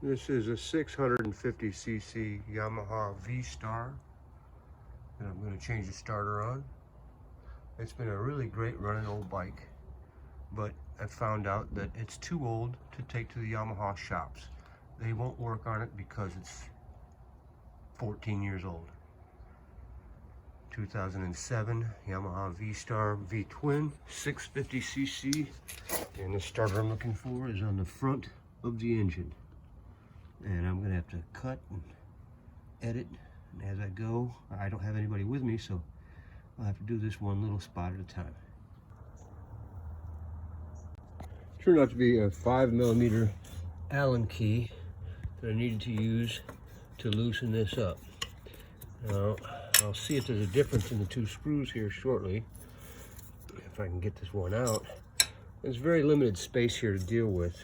This is a 650cc Yamaha V Star that I'm going to change the starter on. It's been a really great running old bike, but I found out that it's too old to take to the Yamaha shops. They won't work on it because it's 14 years old. 2007 Yamaha V Star V Twin 650cc, and the starter I'm looking for is on the front of the engine. And I'm gonna have to cut and edit as I go. I don't have anybody with me, so I'll have to do this one little spot at a time. Turned out to be a 5mm Allen key that I needed to use to loosen this up. Now, I'll see if there's a difference in the two screws here shortly, if I can get this one out. There's very limited space here to deal with,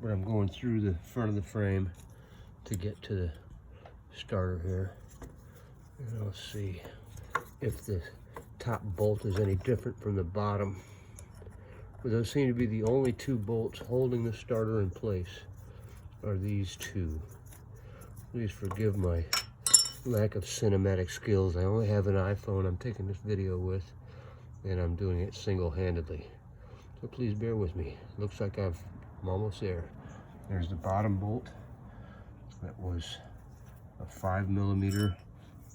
but I'm going through the front of the frame to get to the starter here. And I'll see if the top bolt is any different from the bottom. But those seem to be the only two bolts holding the starter in place, are these two. Please forgive my lack of cinematic skills. I only have an iPhone I'm taking this video with, and I'm doing it single-handedly. So please bear with me. Looks like I'm almost there. There's the bottom bolt. That was a 5mm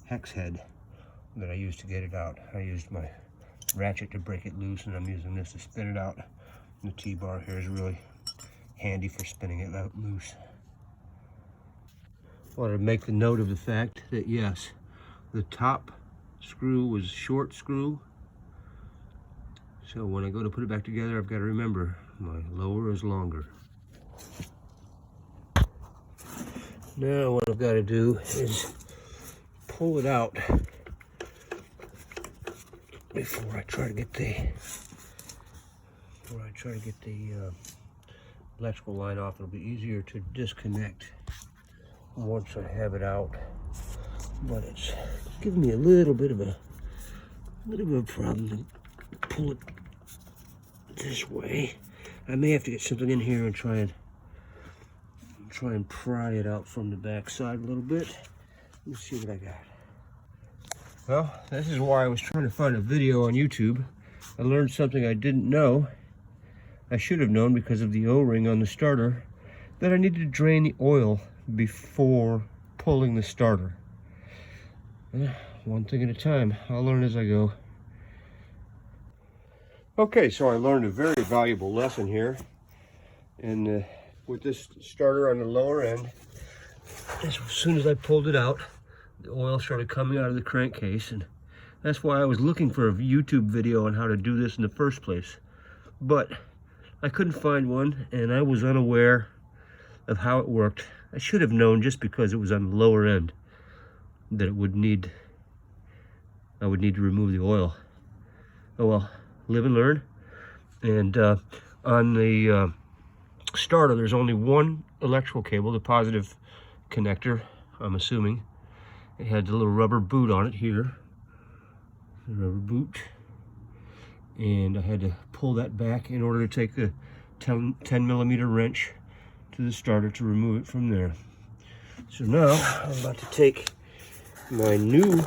hex head that I used to get it out. I used my ratchet to break it loose, and I'm using this to spin it out. And the T-bar here is really handy for spinning it out loose. I wanted to make the note of the fact that yes, the top screw was short screw. So when I go to put it back together, I've got to remember my lower is longer. Now what I've got to do is pull it out before I try to get the electrical line off. It'll be easier to disconnect once I have it out, but it's giving me a little bit of a problem to pull it this way. I may have to get something in here and try and pry it out from the back side a little bit. Let's see what I got. Well, this is why I was trying to find a video on YouTube. I learned something I didn't know. I should have known because of the O-ring on the starter, that I needed to drain the oil before pulling the starter. One thing at a time. I'll learn as I go. Okay, so I learned a very valuable lesson here. And with this starter on the lower end, as soon as I pulled it out, the oil started coming out of the crankcase, and that's why I was looking for a YouTube video on how to do this in the first place. But I couldn't find one, and I was unaware of how it worked. I should have known, just because it was on the lower end, that I would need to remove the oil. Oh well, live and learn. And on the starter, there's only one electrical cable, the positive connector, I'm assuming. It had the little rubber boot on it here, the rubber boot, and I had to pull that back in order to take the 10mm wrench to the starter to remove it from there. So now I'm about to take my new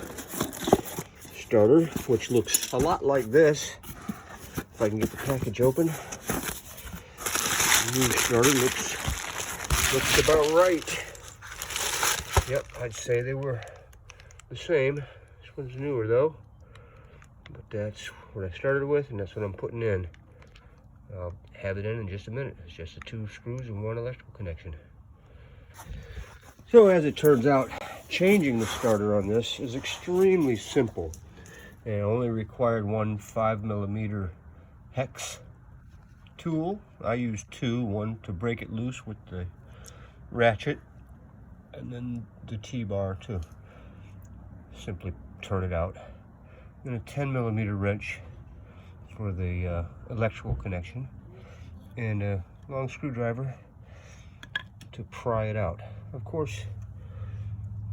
starter, which looks a lot like this. If I can get the package open. The new starter looks about right. Yep, I'd say they were the same. This one's newer though, but that's what I started with, and that's what I'm putting in. I'll have it in just a minute. It's just the two screws and one electrical connection. So as it turns out, changing the starter on this is extremely simple, and it only required one 5mm hex tool. I used two, one to break it loose with the ratchet, and then the T-bar to simply turn it out. Then a 10mm wrench for the electrical connection, and a long screwdriver to pry it out. Of course,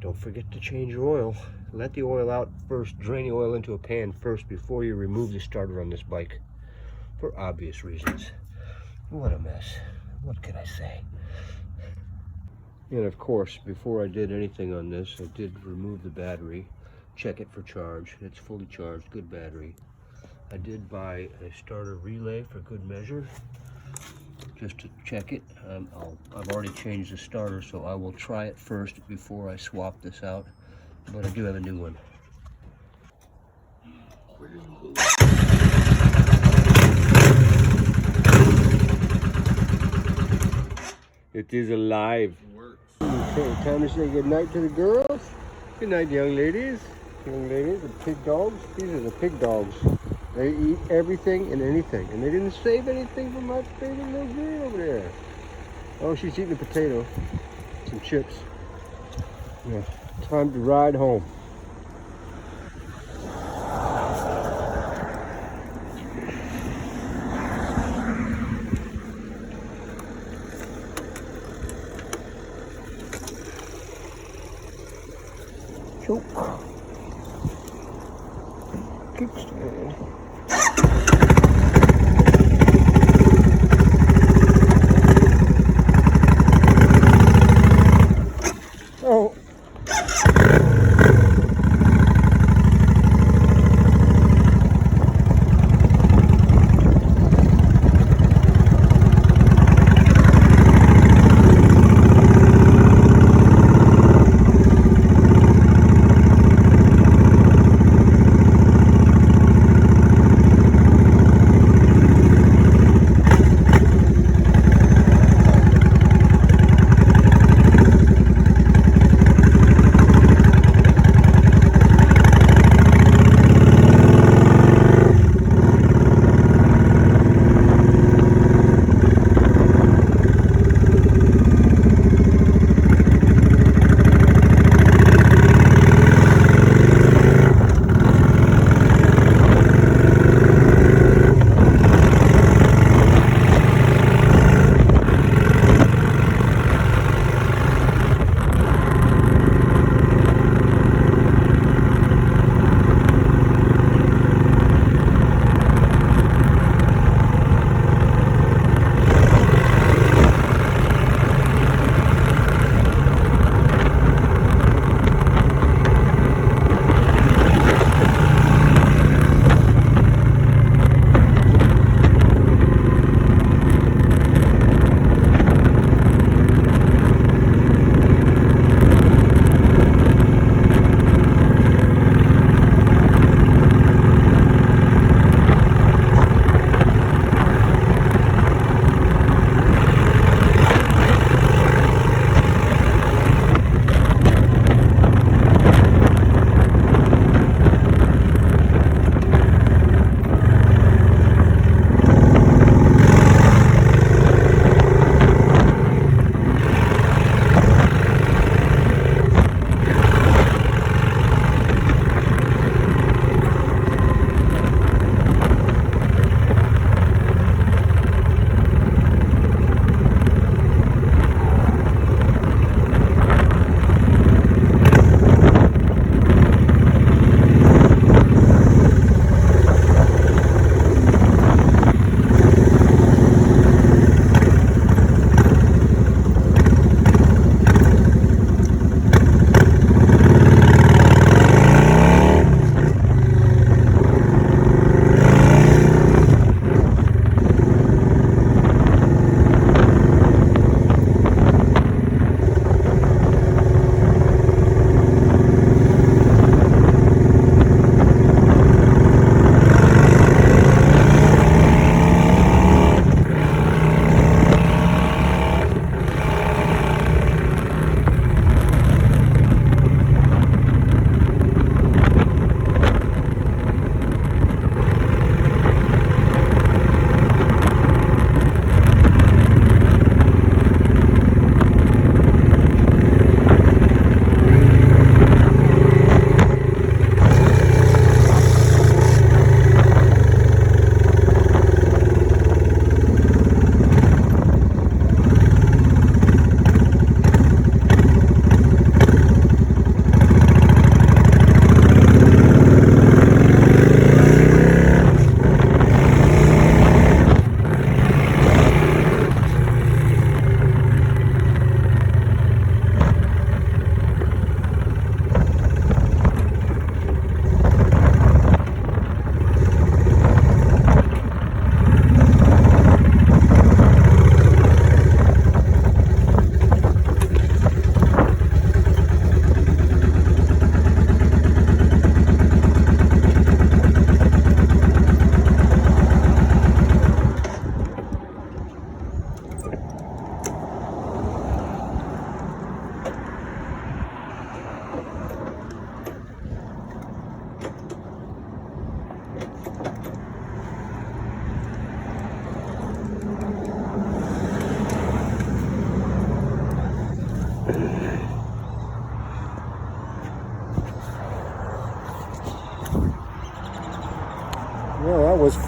don't forget to change your oil. Let the oil out first. Drain the oil into a pan first before you remove the starter on this bike, for obvious reasons. What a mess. What can I say? And of course, before I did anything on this, I did remove the battery, check it for charge. It's fully charged, good battery. I did buy a starter relay for good measure, just to check it. I've already changed the starter, so I will try it first before I swap this out, but I do have a new one. It is alive. Okay, time to say good night to the girls. Good night, young ladies. Young ladies, the pig dogs. These are the pig dogs. They eat everything and anything. And they didn't save anything for my favorite little girl over there. Oh, she's eating a potato. Some chips. Yeah, time to ride home. Choke. Kickstand. Oh.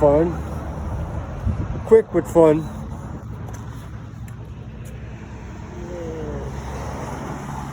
fun. Quick but fun.